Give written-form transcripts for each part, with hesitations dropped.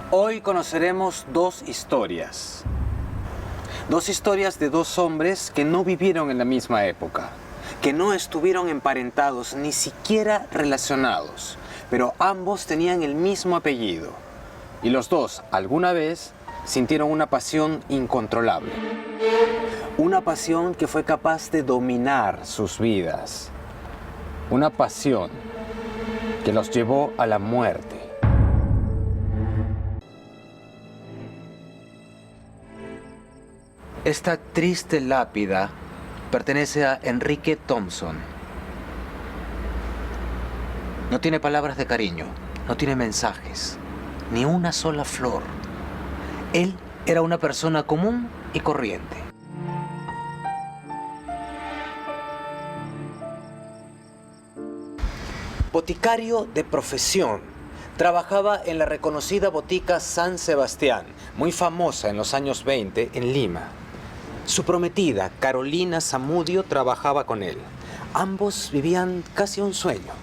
Hoy conoceremos dos historias. Dos historias de dos hombres que no vivieron en la misma época, que no estuvieron emparentados, ni siquiera relacionados, pero ambos tenían el mismo apellido. Y los dos, alguna vez, sintieron una pasión incontrolable. Una pasión que fue capaz de dominar sus vidas. Una pasión que los llevó a la muerte. Esta triste lápida pertenece a Enrique Thompson. No tiene palabras de cariño, no tiene mensajes, ni una sola flor. Él era una persona común y corriente. Boticario de profesión, trabajaba en la reconocida botica San Sebastián, muy famosa en los años 20 en Lima. Su prometida, Carolina Zamudio, trabajaba con él. Ambos vivían casi un sueño.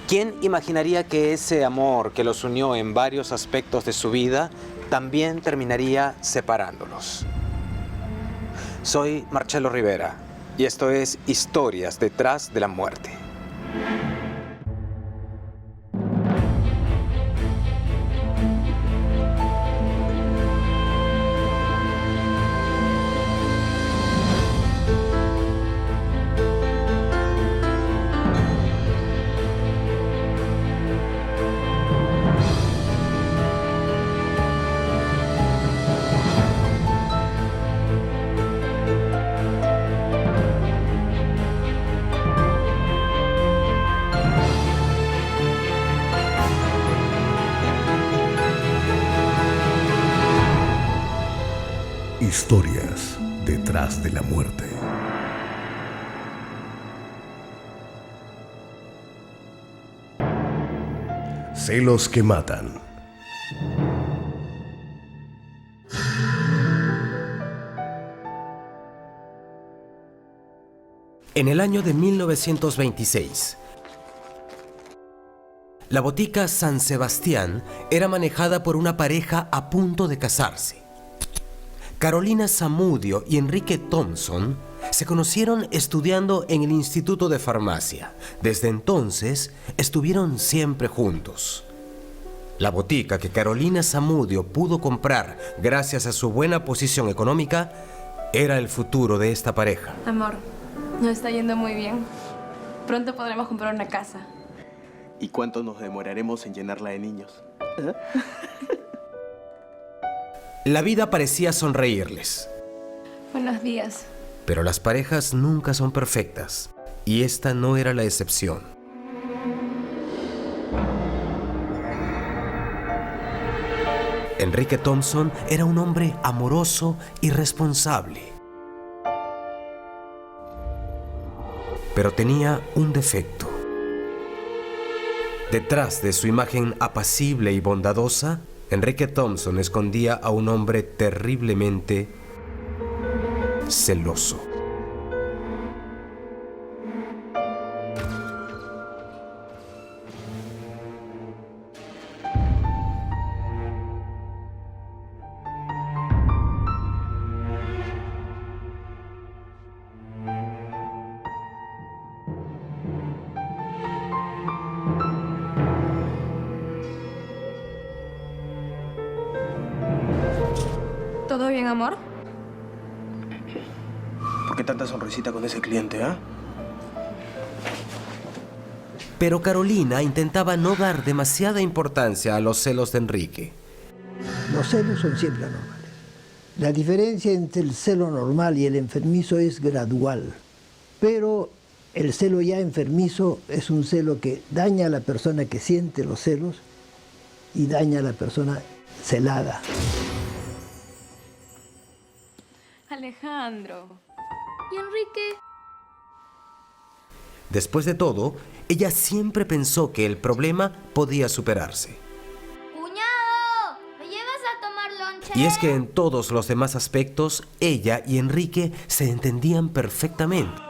¿Quién imaginaría que ese amor que los unió en varios aspectos de su vida también terminaría separándolos? Soy Marcelo Rivera y esto es Historias detrás de la muerte. Historias detrás de la muerte. Celos que matan. En el año de 1926, la botica San Sebastián era manejada por una pareja a punto de casarse. Carolina Zamudio y Enrique Thompson se conocieron estudiando en el Instituto de Farmacia. Desde entonces estuvieron siempre juntos. La botica que Carolina Zamudio pudo comprar gracias a su buena posición económica era el futuro de esta pareja. Amor, nos está yendo muy bien. Pronto podremos comprar una casa. ¿Y cuánto nos demoraremos en llenarla de niños? La vida parecía sonreírles. Buenos días. Pero las parejas nunca son perfectas, y esta no era la excepción. Enrique Thompson era un hombre amoroso y responsable. Pero tenía un defecto. Detrás de su imagen apacible y bondadosa, Enrique Thompson escondía a un hombre terriblemente celoso. ¿Todo bien, amor? ¿Por qué tanta sonrisita con ese cliente, ah? Pero Carolina intentaba no dar demasiada importancia a los celos de Enrique. Los celos son siempre anormales. La diferencia entre el celo normal y el enfermizo es gradual, pero el celo ya enfermizo es un celo que daña a la persona que siente los celos y daña a la persona celada. Alejandro. ¿Y Enrique? Después de todo, ella siempre pensó que el problema podía superarse. ¡Cuñado! ¿Me llevas a tomar lonche? Y es que en todos los demás aspectos, ella y Enrique se entendían perfectamente.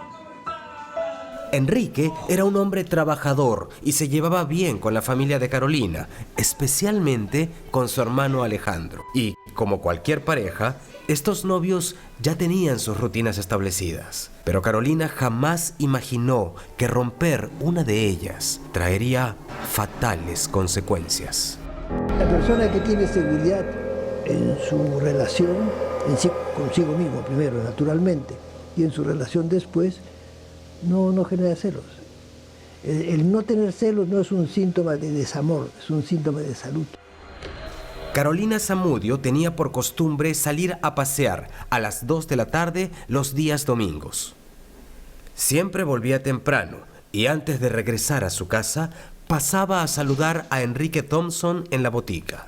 Enrique era un hombre trabajador y se llevaba bien con la familia de Carolina, especialmente con su hermano Alejandro. Y, como cualquier pareja, estos novios ya tenían sus rutinas establecidas. Pero Carolina jamás imaginó que romper una de ellas traería fatales consecuencias. La persona que tiene seguridad en su relación, consigo mismo primero, naturalmente, y en su relación después, no genera celos. El no tener celos no es un síntoma de desamor, es un síntoma de salud. Carolina Zamudio tenía por costumbre salir a pasear a las 2 de la tarde los días domingos. Siempre volvía temprano y antes de regresar a su casa pasaba a saludar a Enrique Thompson en la botica.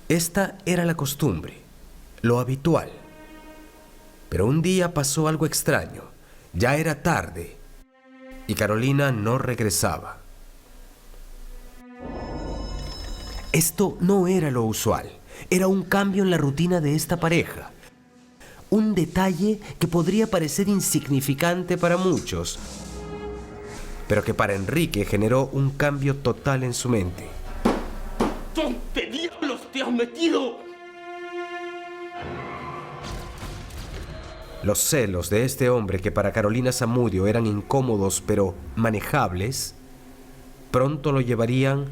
Esta era la costumbre, lo habitual. Pero un día pasó algo extraño. Ya era tarde y Carolina no regresaba. Esto no era lo usual, era un cambio en la rutina de esta pareja. Un detalle que podría parecer insignificante para muchos, pero que para Enrique generó un cambio total en su mente. ¿Dónde diablos te has metido? Los celos de este hombre, que para Carolina Zamudio eran incómodos pero manejables, pronto lo llevarían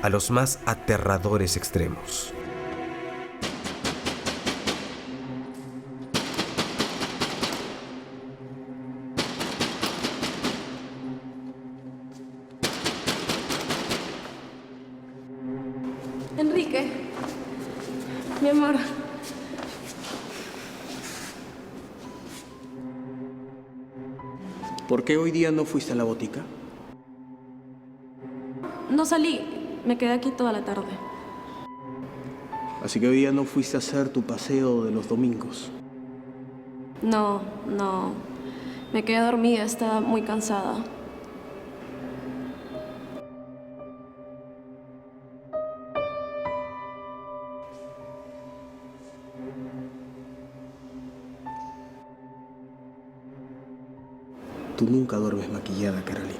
a los más aterradores extremos. Enrique, mi amor. ¿Por qué hoy día no fuiste a la botica? No salí, me quedé aquí toda la tarde. Así que hoy día no fuiste a hacer tu paseo de los domingos. No. Me quedé dormida, estaba muy cansada. Tú nunca duermes maquillada, Carolina.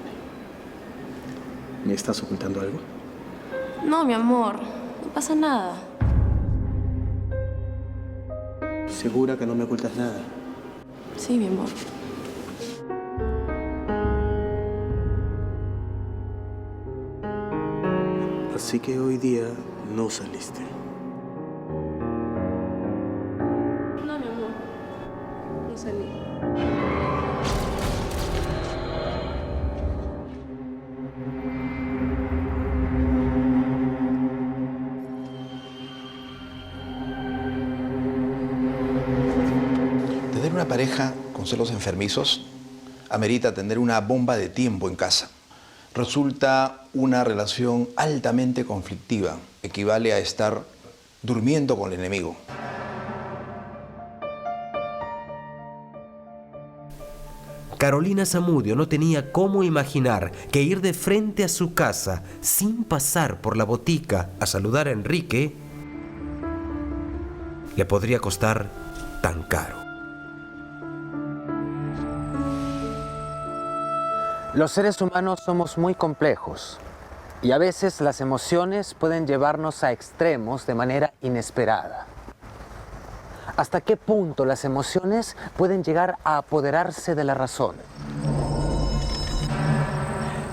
¿Me estás ocultando algo? No, mi amor, no pasa nada. ¿Segura que no me ocultas nada? Sí, mi amor. Así que hoy día no saliste. No, mi amor, no salí. Tener una pareja con celos enfermizos amerita tener una bomba de tiempo en casa. Resulta una relación altamente conflictiva. Equivale a estar durmiendo con el enemigo. Carolina Zamudio no tenía cómo imaginar que ir de frente a su casa sin pasar por la botica a saludar a Enrique le podría costar tan caro. Los seres humanos somos muy complejos y a veces las emociones pueden llevarnos a extremos de manera inesperada. ¿Hasta qué punto las emociones pueden llegar a apoderarse de la razón?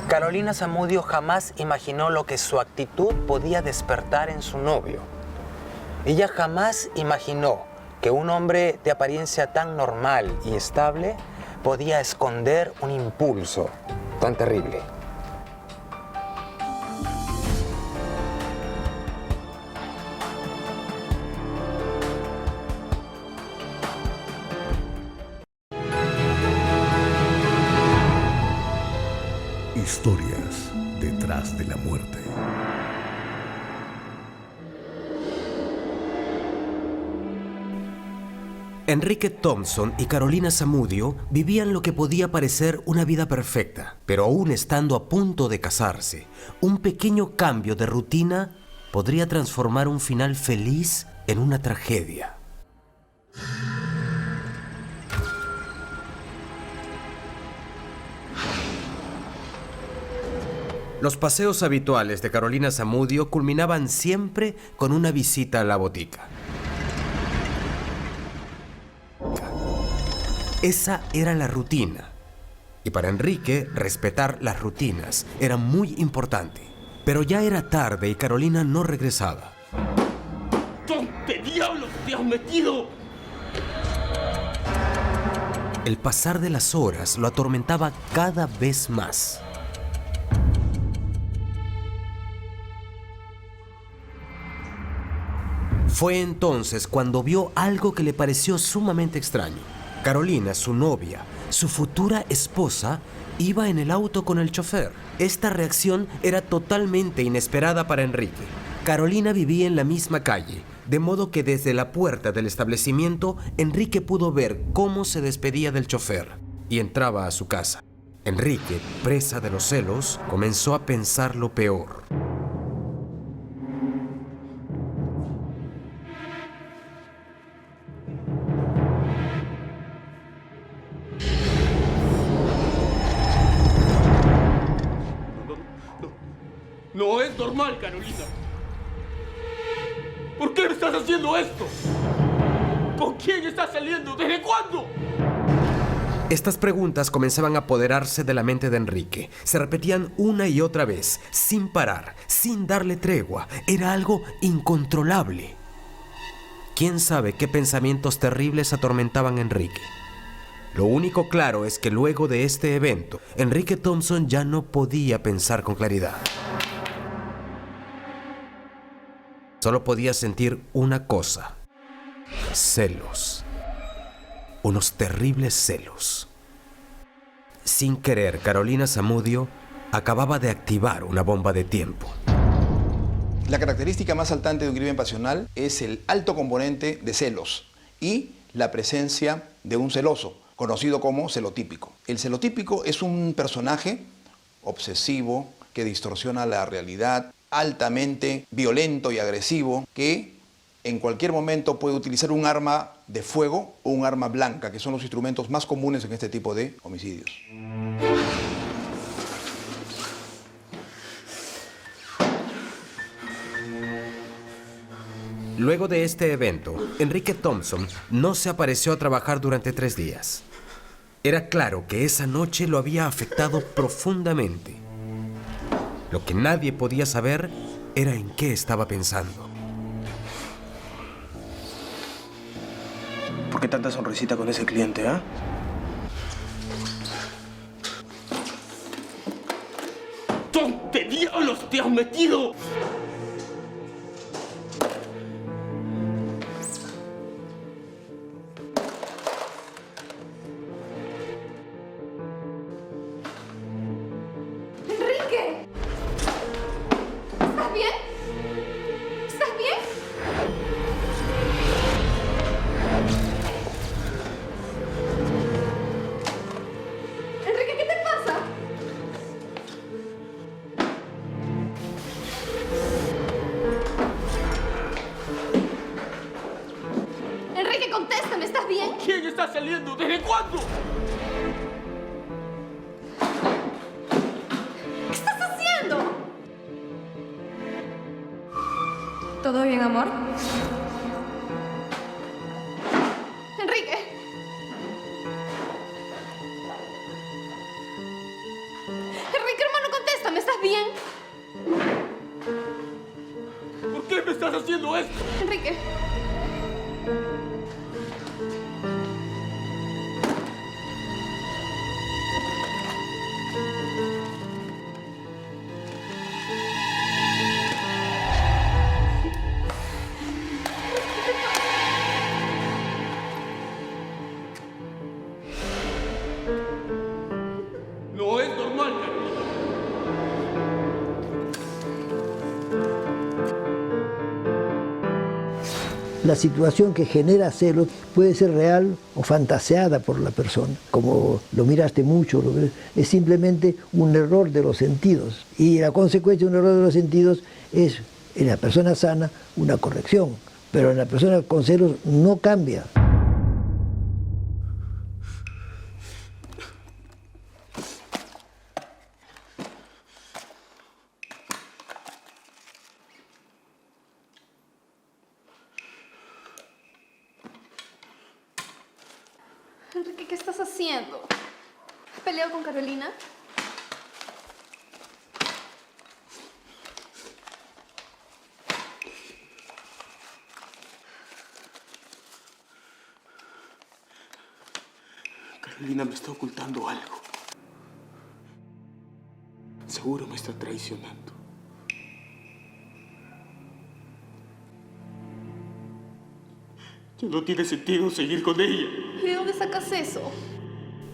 Carolina Zamudio jamás imaginó lo que su actitud podía despertar en su novio. Ella jamás imaginó que un hombre de apariencia tan normal y estable podía esconder un impulso tan terrible. Historias detrás de la muerte. Enrique Thompson y Carolina Zamudio vivían lo que podía parecer una vida perfecta, pero aún estando a punto de casarse, un pequeño cambio de rutina podría transformar un final feliz en una tragedia. Los paseos habituales de Carolina Zamudio culminaban siempre con una visita a la botica. Esa era la rutina. Y para Enrique, respetar las rutinas era muy importante. Pero ya era tarde y Carolina no regresaba. ¿Dónde diablos te has metido? El pasar de las horas lo atormentaba cada vez más. Fue entonces cuando vio algo que le pareció sumamente extraño. Carolina, su novia, su futura esposa, iba en el auto con el chofer. Esta reacción era totalmente inesperada para Enrique. Carolina vivía en la misma calle, de modo que desde la puerta del establecimiento, Enrique pudo ver cómo se despedía del chofer y entraba a su casa. Enrique, presa de los celos, comenzó a pensar lo peor. No es normal, Carolina. ¿Por qué me estás haciendo esto? ¿Con quién estás saliendo? ¿Desde cuándo? Estas preguntas comenzaban a apoderarse de la mente de Enrique. Se repetían una y otra vez, sin parar, sin darle tregua. Era algo incontrolable. ¿Quién sabe qué pensamientos terribles atormentaban a Enrique? Lo único claro es que luego de este evento, Enrique Thompson ya no podía pensar con claridad. Solo podía sentir una cosa: celos. Unos terribles celos. Sin querer, Carolina Zamudio acababa de activar una bomba de tiempo. La característica más saltante de un crimen pasional es el alto componente de celos y la presencia de un celoso, conocido como celotípico. El celotípico es un personaje obsesivo que distorsiona la realidad, altamente violento y agresivo, que en cualquier momento puede utilizar un arma de fuego o un arma blanca, que son los instrumentos más comunes en este tipo de homicidios. Luego de este evento, Enrique Thompson no se apareció a trabajar durante 3 días. Era claro que esa noche lo había afectado profundamente. Lo que nadie podía saber era en qué estaba pensando. ¿Por qué tanta sonrisita con ese cliente, ah? ¿Dónde diablos te has metido? ¡Enrique! ¿Estás bien? ¿Estás bien? Enrique, ¿qué te pasa? Enrique, contéstame, ¿estás bien? ¿Quién está saliendo? ¿Desde cuándo? ¿Qué estás haciendo? ¿Todo bien, amor? Enrique. Enrique, hermano, contéstame, ¿estás bien? ¿Por qué me estás haciendo esto? Enrique. No es normal, Carolina. La situación que genera celos puede ser real o fantaseada por la persona, como lo miraste mucho, es simplemente un error de los sentidos. Y la consecuencia de un error de los sentidos es, en la persona sana, una corrección, pero en la persona con celos no cambia. Enrique, ¿qué estás haciendo? ¿Has peleado con Carolina? Carolina me está ocultando algo. Seguro me está traicionando. Ya no tiene sentido seguir con ella. ¿Y de dónde sacas eso?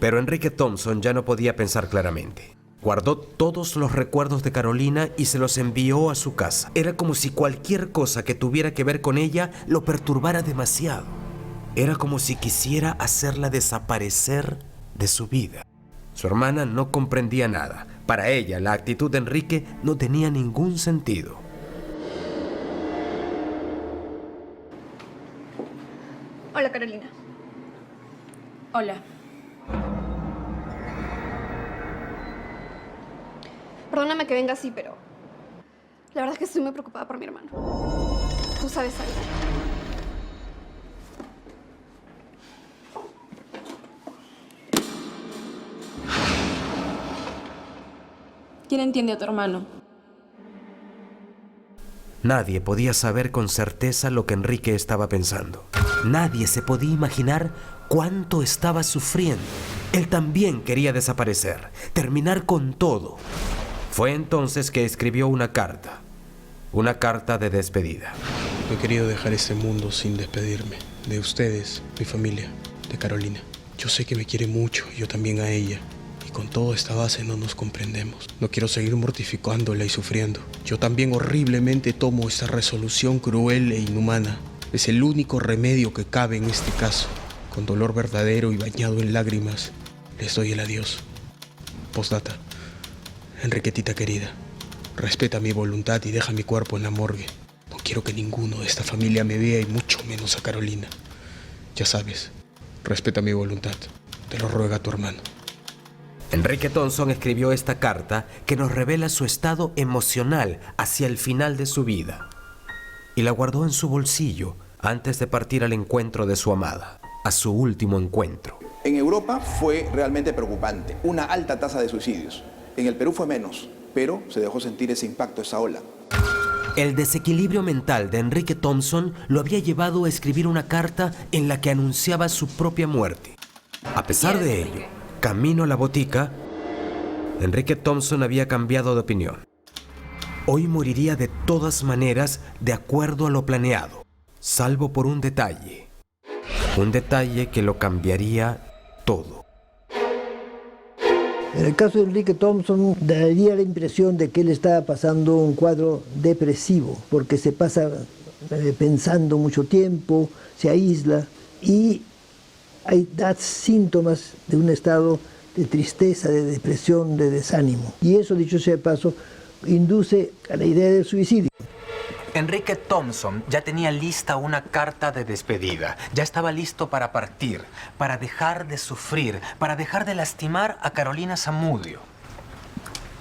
Pero Enrique Thompson ya no podía pensar claramente. Guardó todos los recuerdos de Carolina y se los envió a su casa. Era como si cualquier cosa que tuviera que ver con ella lo perturbara demasiado. Era como si quisiera hacerla desaparecer de su vida. Su hermana no comprendía nada. Para ella, la actitud de Enrique no tenía ningún sentido. Hola, Carolina. Hola. Perdóname que venga así, pero la verdad es que estoy muy preocupada por mi hermano. ¿Tú sabes algo? ¿Quién entiende a tu hermano? Nadie podía saber con certeza lo que Enrique estaba pensando. Nadie se podía imaginar cuánto estaba sufriendo. Él también quería desaparecer, terminar con todo. Fue entonces que escribió una carta de despedida. No he querido dejar este mundo sin despedirme de ustedes, mi familia, de Carolina. Yo sé que me quiere mucho, yo también a ella. Y con toda esta base no nos comprendemos. No quiero seguir mortificándola y sufriendo. Yo también horriblemente tomo esta resolución cruel e inhumana. Es el único remedio que cabe en este caso. Con dolor verdadero y bañado en lágrimas, les doy el adiós. Postdata. Enriquetita querida, respeta mi voluntad y deja mi cuerpo en la morgue. No quiero que ninguno de esta familia me vea y mucho menos a Carolina. Ya sabes, respeta mi voluntad. Te lo ruega tu hermano. Enrique Thompson escribió esta carta que nos revela su estado emocional hacia el final de su vida y la guardó en su bolsillo antes de partir al encuentro de su amada, a su último encuentro. En Europa fue realmente preocupante, una alta tasa de suicidios. En el Perú fue menos, pero se dejó sentir ese impacto, esa ola. El desequilibrio mental de Enrique Thompson lo había llevado a escribir una carta en la que anunciaba su propia muerte. A pesar de ello, camino a la botica, Enrique Thompson había cambiado de opinión. Hoy moriría de todas maneras de acuerdo a lo planeado, salvo por un detalle que lo cambiaría todo. En el caso de Enrique Thompson, daría la impresión de que él estaba pasando un cuadro depresivo, porque se pasa pensando mucho tiempo, se aísla y da síntomas de un estado de tristeza, de depresión, de desánimo. Y eso, dicho sea de paso, induce a la idea del suicidio. Enrique Thompson ya tenía lista una carta de despedida. Ya estaba listo para partir, para dejar de sufrir, para dejar de lastimar a Carolina Zamudio.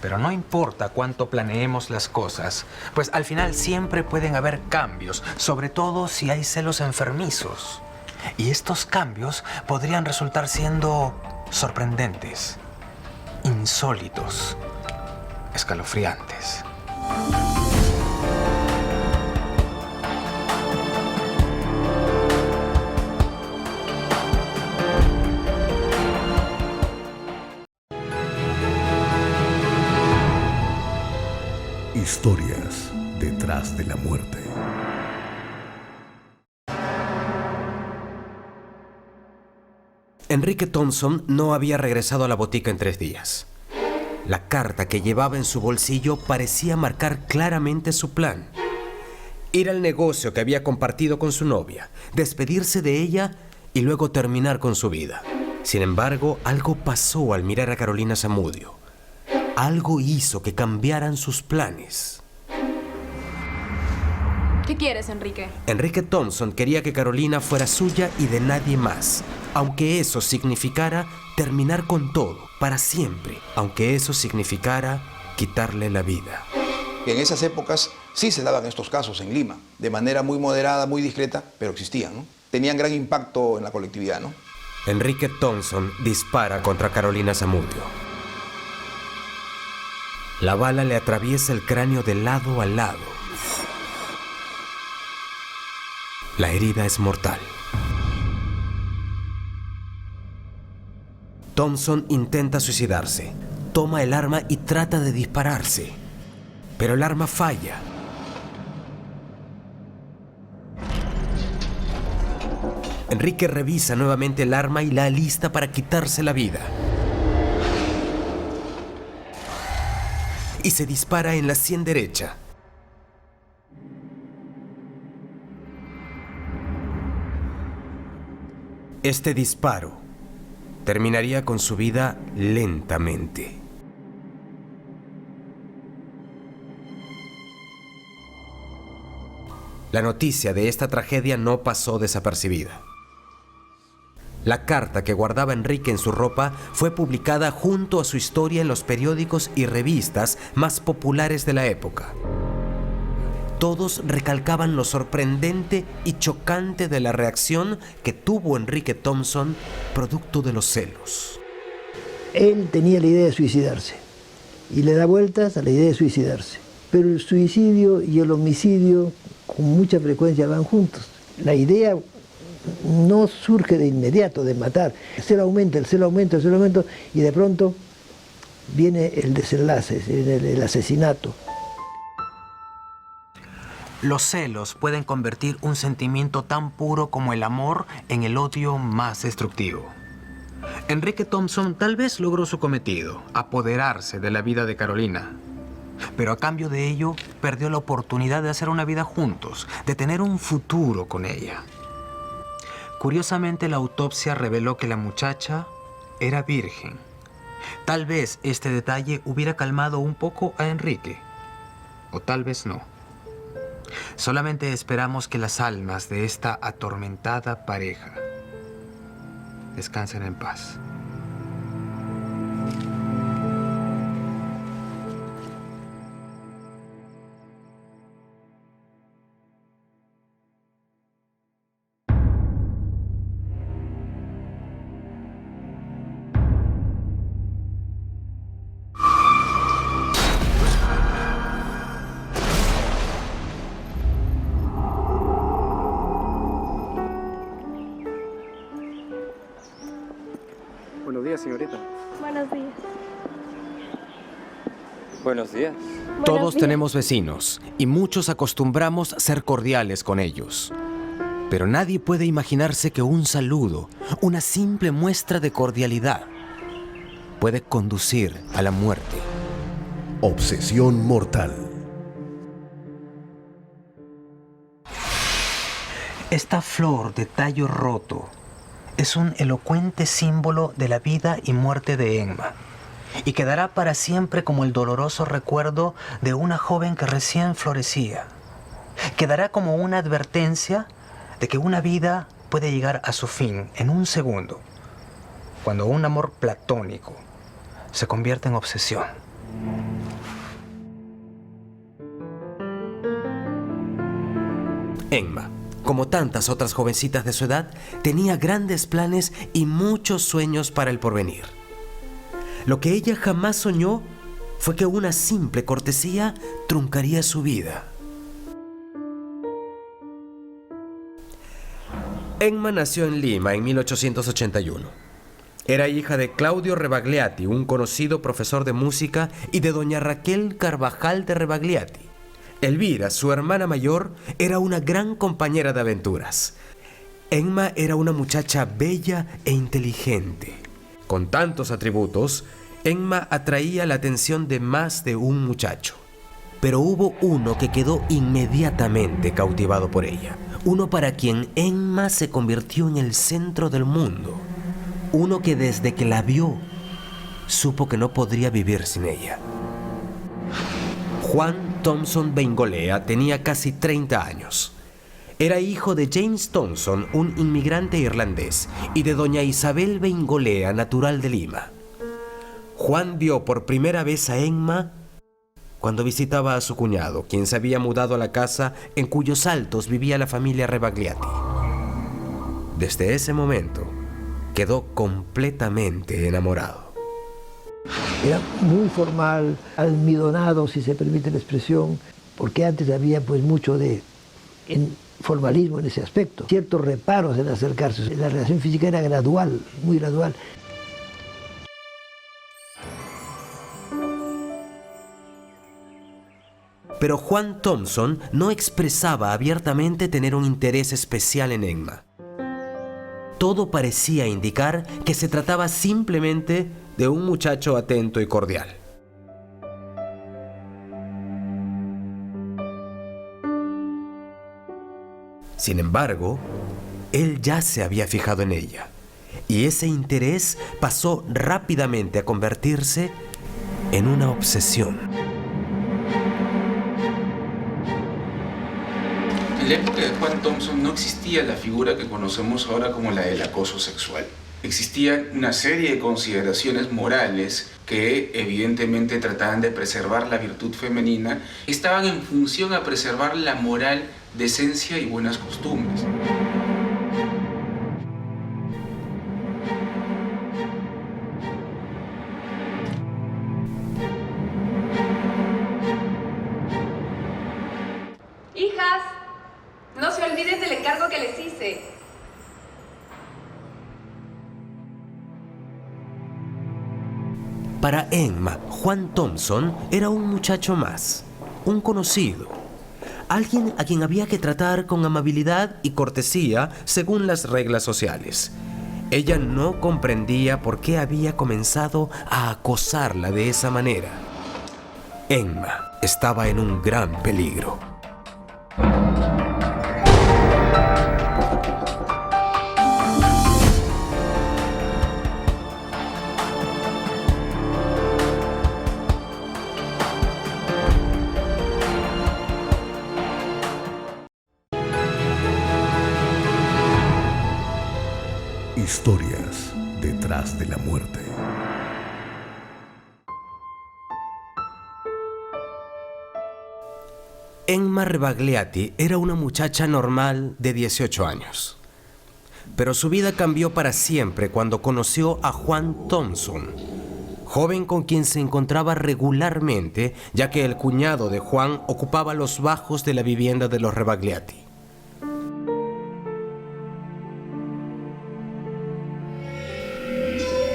Pero no importa cuánto planeemos las cosas, pues al final siempre pueden haber cambios, sobre todo si hay celos enfermizos. Y estos cambios podrían resultar siendo sorprendentes, insólitos, escalofriantes. Historias detrás de la muerte. Enrique Thompson no había regresado a la botica en 3 días. La carta que llevaba en su bolsillo parecía marcar claramente su plan. Ir al negocio que había compartido con su novia, despedirse de ella y luego terminar con su vida. Sin embargo, algo pasó al mirar a Carolina Zamudio. Algo hizo que cambiaran sus planes. ¿Qué quieres, Enrique? Enrique Thompson quería que Carolina fuera suya y de nadie más, aunque eso significara terminar con todo, para siempre, aunque eso significara quitarle la vida. En esas épocas sí se daban estos casos en Lima, de manera muy moderada, muy discreta, pero existían, ¿no? Tenían gran impacto en la colectividad, ¿no? Enrique Thompson dispara contra Carolina Zamudio. La bala le atraviesa el cráneo de lado a lado. La herida es mortal. Thompson intenta suicidarse. Toma el arma y trata de dispararse. Pero el arma falla. Enrique revisa nuevamente el arma y la alista para quitarse la vida. Y se dispara en la sien derecha. Este disparo terminaría con su vida lentamente. La noticia de esta tragedia no pasó desapercibida. La carta que guardaba Enrique en su ropa fue publicada junto a su historia en los periódicos y revistas más populares de la época. Todos recalcaban lo sorprendente y chocante de la reacción que tuvo Enrique Thompson producto de los celos. Él tenía la idea de suicidarse y le da vueltas a la idea de suicidarse. Pero el suicidio y el homicidio con mucha frecuencia van juntos. La idea no surge de inmediato, de matar. El celo aumenta, y de pronto viene el desenlace, el asesinato. Los celos pueden convertir un sentimiento tan puro como el amor en el odio más destructivo. Enrique Thompson tal vez logró su cometido, apoderarse de la vida de Carolina. Pero a cambio de ello, perdió la oportunidad de hacer una vida juntos, de tener un futuro con ella. Curiosamente, la autopsia reveló que la muchacha era virgen. Tal vez este detalle hubiera calmado un poco a Enrique, o tal vez no. Solamente esperamos que las almas de esta atormentada pareja descansen en paz. Buenos días, señorita. Buenos días. Buenos días. Todos tenemos vecinos y muchos acostumbramos ser cordiales con ellos. Pero nadie puede imaginarse que un saludo, una simple muestra de cordialidad, puede conducir a la muerte. Obsesión mortal. Esta flor de tallo roto es un elocuente símbolo de la vida y muerte de Enma, y quedará para siempre como el doloroso recuerdo de una joven que recién florecía. Quedará como una advertencia de que una vida puede llegar a su fin en un segundo, cuando un amor platónico se convierte en obsesión. Enma, como tantas otras jovencitas de su edad, tenía grandes planes y muchos sueños para el porvenir. Lo que ella jamás soñó fue que una simple cortesía truncaría su vida. Enma nació en Lima en 1881. Era hija de Claudio Rebagliati, un conocido profesor de música, y de doña Raquel Carvajal de Rebagliati. Elvira, su hermana mayor, era una gran compañera de aventuras. Enma era una muchacha bella e inteligente. Con tantos atributos, Enma atraía la atención de más de un muchacho. Pero hubo uno que quedó inmediatamente cautivado por ella. Uno para quien Enma se convirtió en el centro del mundo. Uno que desde que la vio, supo que no podría vivir sin ella. Juan Thompson Bengolea tenía casi 30 años. Era hijo de James Thompson, un inmigrante irlandés, y de doña Isabel Bengolea, natural de Lima. Juan vio por primera vez a Enma cuando visitaba a su cuñado, quien se había mudado a la casa en cuyos altos vivía la familia Rebagliati. Desde ese momento, quedó completamente enamorado. Era muy formal, almidonado, si se permite la expresión, porque antes había pues mucho de formalismo en ese aspecto, ciertos reparos en acercarse. La relación física era gradual, muy gradual. Pero Juan Thompson no expresaba abiertamente tener un interés especial en Emma. Todo parecía indicar que se trataba simplemente de un muchacho atento y cordial. Sin embargo, él ya se había fijado en ella, y ese interés pasó rápidamente a convertirse en una obsesión. En la época de Juan Thompson no existía la figura que conocemos ahora como la del acoso sexual. Existían una serie de consideraciones morales que evidentemente trataban de preservar la virtud femenina, estaban en función a preservar la moral, decencia y buenas costumbres. Hijas, no se olviden del encargo que les hice. Para Emma, Juan Thompson era un muchacho más, un conocido, alguien a quien había que tratar con amabilidad y cortesía según las reglas sociales. Ella no comprendía por qué había comenzado a acosarla de esa manera. Emma estaba en un gran peligro. Historias detrás de la muerte. Emma Rebagliati era una muchacha normal de 18 años. Pero su vida cambió para siempre cuando conoció a Juan Thompson, joven con quien se encontraba regularmente, ya que el cuñado de Juan ocupaba los bajos de la vivienda de los Rebagliati.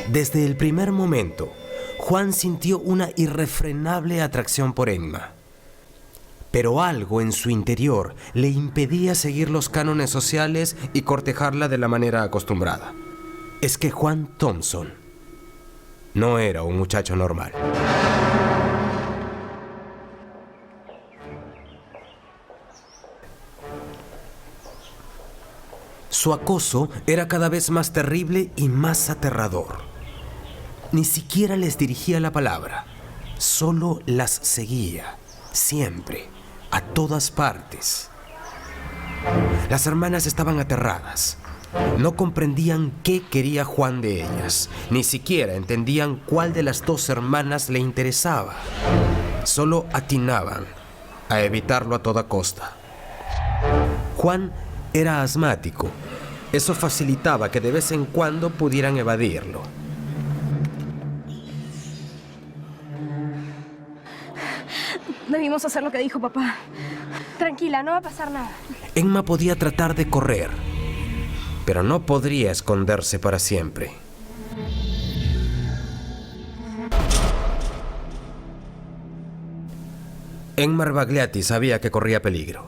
Desde el primer momento, Juan sintió una irrefrenable atracción por Emma. Pero algo en su interior le impedía seguir los cánones sociales y cortejarla de la manera acostumbrada. Es que Juan Thompson no era un muchacho normal. Su acoso era cada vez más terrible y más aterrador. Ni siquiera les dirigía la palabra, solo las seguía, siempre, a todas partes. Las hermanas estaban aterradas. No comprendían qué quería Juan de ellas, ni siquiera entendían cuál de las dos hermanas le interesaba. Solo atinaban a evitarlo a toda costa. Juan era asmático. Eso facilitaba que de vez en cuando pudieran evadirlo. Debimos hacer lo que dijo papá. Tranquila, no va a pasar nada. Emma podía tratar de correr, pero no podría esconderse para siempre. Emma Rebagliati sabía que corría peligro,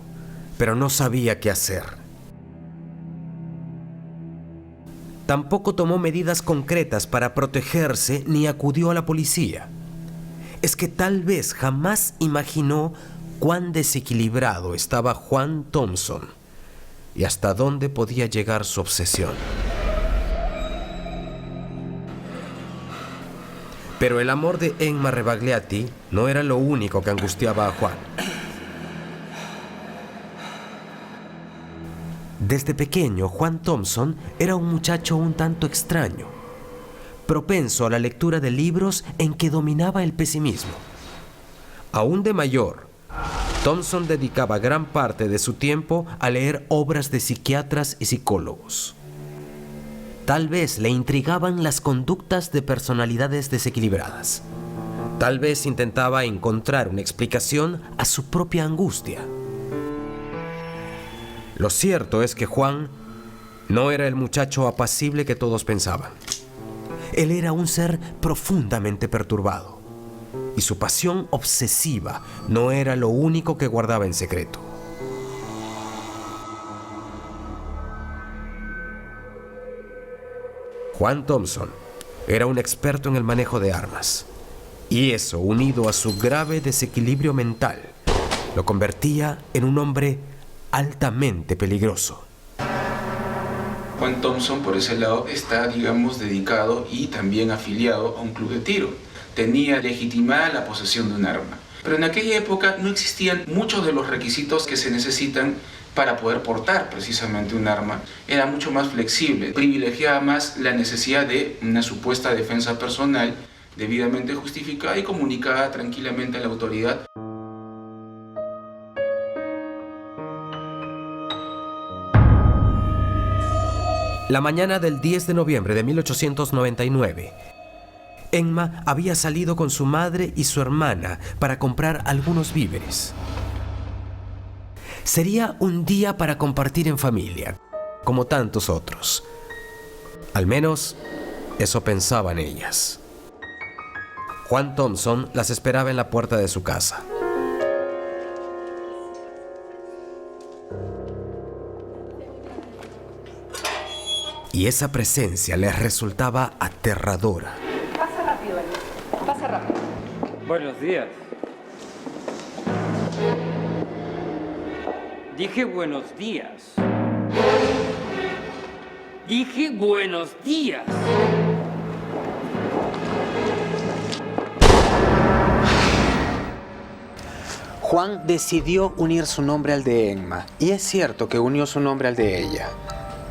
pero no sabía qué hacer. Tampoco tomó medidas concretas para protegerse ni acudió a la policía. Es que tal vez jamás imaginó cuán desequilibrado estaba Juan Thompson y hasta dónde podía llegar su obsesión. Pero el amor de Emma Rebagliati no era lo único que angustiaba a Juan. Desde pequeño, Juan Thompson era un muchacho un tanto extraño, propenso a la lectura de libros en que dominaba el pesimismo. Aún de mayor, Thompson dedicaba gran parte de su tiempo a leer obras de psiquiatras y psicólogos. Tal vez le intrigaban las conductas de personalidades desequilibradas. Tal vez intentaba encontrar una explicación a su propia angustia. Lo cierto es que Juan no era el muchacho apacible que todos pensaban. Él era un ser profundamente perturbado, y su pasión obsesiva no era lo único que guardaba en secreto. Juan Thompson era un experto en el manejo de armas, y eso, unido a su grave desequilibrio mental, lo convertía en un hombre altamente peligroso. Juan Thompson, por ese lado, está, digamos, dedicado y también afiliado a un club de tiro. Tenía legitimada la posesión de un arma. Pero en aquella época no existían muchos de los requisitos que se necesitan para poder portar precisamente un arma. Era mucho más flexible, privilegiaba más la necesidad de una supuesta defensa personal debidamente justificada y comunicada tranquilamente a la autoridad. La mañana del 10 de noviembre de 1899, Emma había salido con su madre y su hermana para comprar algunos víveres. Sería un día para compartir en familia, como tantos otros. Al menos, eso pensaban ellas. Juan Thompson las esperaba en la puerta de su casa. Y esa presencia les resultaba aterradora. Pasa rápido, Eli. Pasa rápido. Buenos días. Dije buenos días. Dije buenos días. Juan decidió unir su nombre al de Emma, y es cierto que unió su nombre al de ella,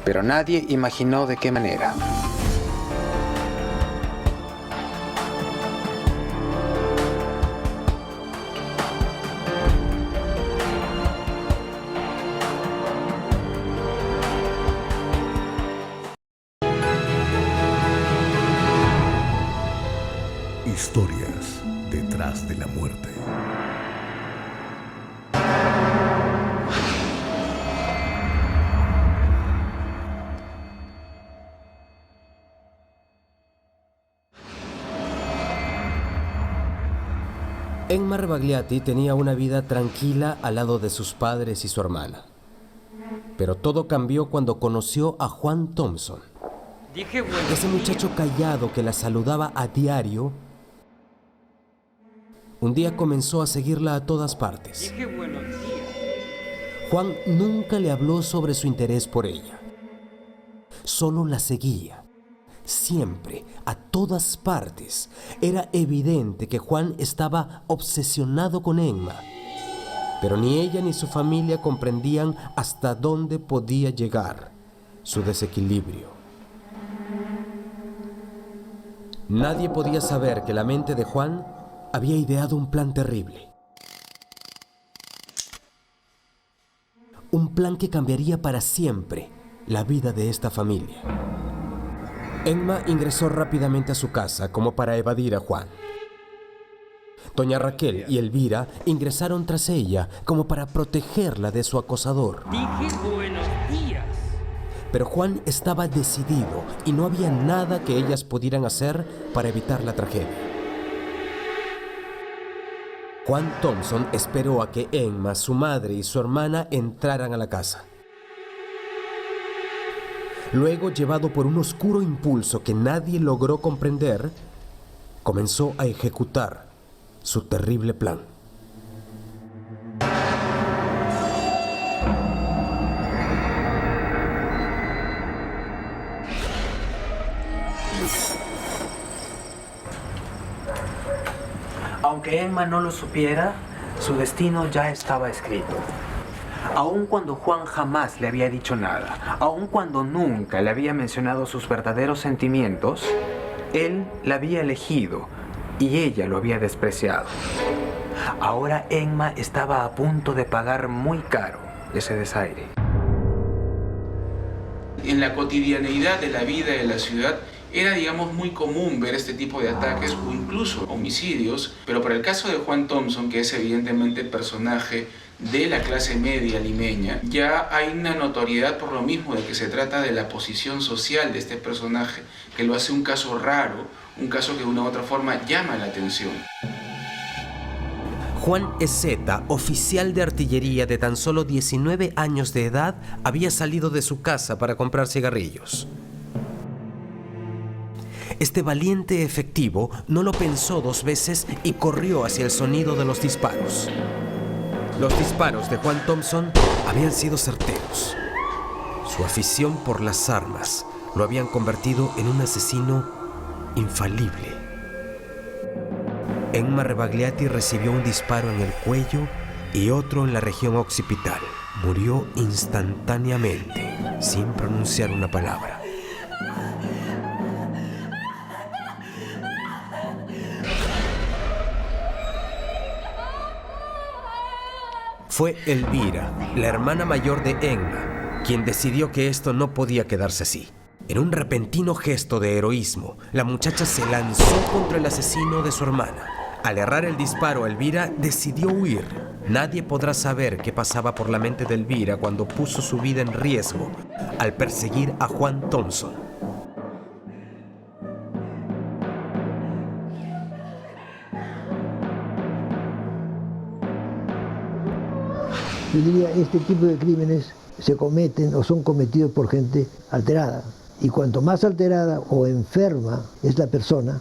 pero nadie imaginó de qué manera. Historias detrás de la muerte. Emma Rebagliati tenía una vida tranquila al lado de sus padres y su hermana. Pero todo cambió cuando conoció a Juan Thompson. Ese muchacho callado que la saludaba a diario, un día comenzó a seguirla a todas partes. Juan nunca le habló sobre su interés por ella. Solo la seguía. Siempre, a todas partes. Era evidente que Juan estaba obsesionado con Emma. Pero ni ella ni su familia comprendían hasta dónde podía llegar su desequilibrio. Nadie podía saber que la mente de Juan había ideado un plan terrible. Un plan que cambiaría para siempre la vida de esta familia. Emma ingresó rápidamente a su casa como para evadir a Juan. Doña Raquel y Elvira ingresaron tras ella como para protegerla de su acosador. Dije buenos días. Pero Juan estaba decidido y no había nada que ellas pudieran hacer para evitar la tragedia. Juan Thompson esperó a que Emma, su madre y su hermana entraran a la casa. Luego, llevado por un oscuro impulso que nadie logró comprender, comenzó a ejecutar su terrible plan. Aunque Emma no lo supiera, su destino ya estaba escrito. Aun cuando Juan jamás le había dicho nada, aun cuando nunca le había mencionado sus verdaderos sentimientos, él la había elegido y ella lo había despreciado. Ahora Emma estaba a punto de pagar muy caro ese desaire. En la cotidianeidad de la vida de la ciudad era, digamos, muy común ver este tipo de ataques o incluso homicidios, pero para el caso de Juan Thompson, que es evidentemente personaje de la clase media limeña, ya hay una notoriedad por lo mismo de que se trata de la posición social de este personaje, que lo hace un caso raro, un caso que de una u otra forma llama la atención. Juan Ezeta, oficial de artillería de tan solo 19 años de edad, había salido de su casa para comprar cigarrillos. Este valiente efectivo no lo pensó 2 veces y corrió hacia el sonido de los disparos. Los disparos de Juan Thompson habían sido certeros. Su afición por las armas lo habían convertido en un asesino infalible. Enma Rebagliati recibió un disparo en el cuello y otro en la región occipital. Murió instantáneamente, sin pronunciar una palabra. Fue Elvira, la hermana mayor de Enma, quien decidió que esto no podía quedarse así. En un repentino gesto de heroísmo, la muchacha se lanzó contra el asesino de su hermana. Al errar el disparo, Elvira decidió huir. Nadie podrá saber qué pasaba por la mente de Elvira cuando puso su vida en riesgo al perseguir a Juan Thompson. Yo diría, este tipo de crímenes se cometen o son cometidos por gente alterada. Y cuanto más alterada o enferma es la persona,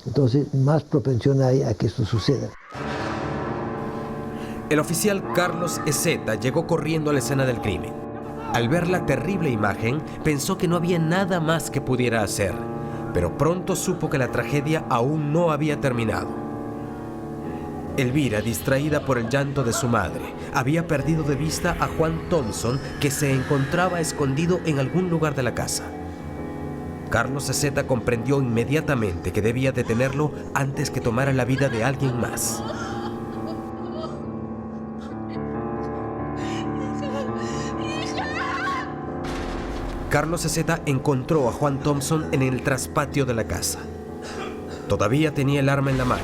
entonces más propensión hay a que esto suceda. El oficial Carlos Ezeta llegó corriendo a la escena del crimen. Al ver la terrible imagen, pensó que no había nada más que pudiera hacer, pero pronto supo que la tragedia aún no había terminado. Elvira, distraída por el llanto de su madre, había perdido de vista a Juan Thompson, que se encontraba escondido en algún lugar de la casa. Carlos Ezeta comprendió inmediatamente que debía detenerlo antes que tomara la vida de alguien más. Carlos Ezeta encontró a Juan Thompson en el traspatio de la casa. Todavía tenía el arma en la mano.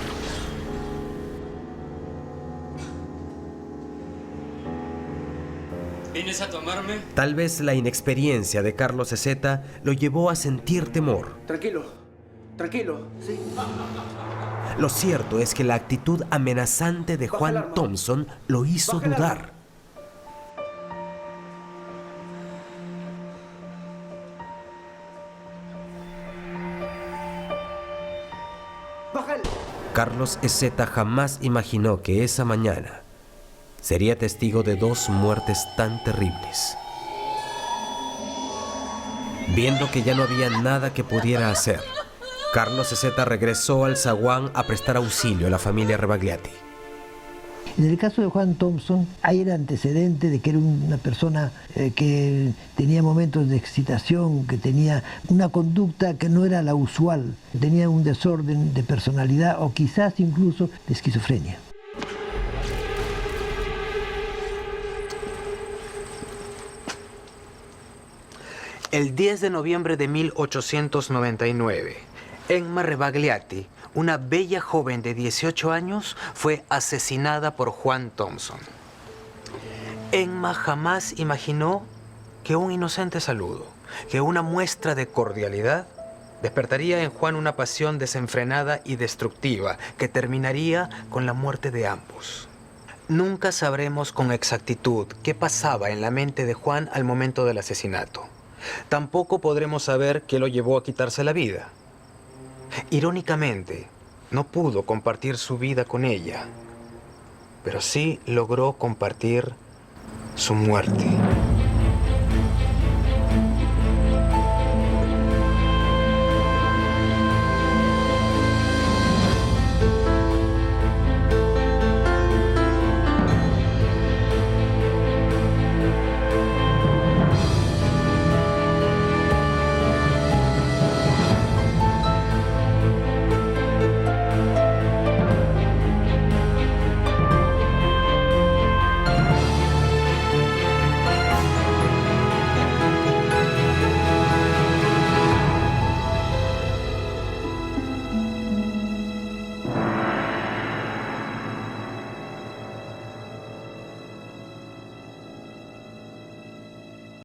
¿Vienes a tomarme? Tal vez la inexperiencia de Carlos Ezeta lo llevó a sentir temor. Tranquilo, sí. Lo cierto es que la actitud amenazante de Juan Thompson lo hizo dudar. Carlos Ezeta jamás imaginó que esa mañana sería testigo de 2 muertes tan terribles. Viendo que ya no había nada que pudiera hacer, Carlos Ezeta regresó al zaguán a prestar auxilio a la familia Rebagliati. En el caso de Juan Thompson hay el antecedente de que era una persona que tenía momentos de excitación, que tenía una conducta que no era la usual, tenía un desorden de personalidad o quizás incluso de esquizofrenia. El 10 de noviembre de 1899, Enma Rebagliati, una bella joven de 18 años, fue asesinada por Juan Thompson. Enma jamás imaginó que un inocente saludo, que una muestra de cordialidad, despertaría en Juan una pasión desenfrenada y destructiva que terminaría con la muerte de ambos. Nunca sabremos con exactitud qué pasaba en la mente de Juan al momento del asesinato. Tampoco podremos saber qué lo llevó a quitarse la vida. Irónicamente, no pudo compartir su vida con ella, pero sí logró compartir su muerte.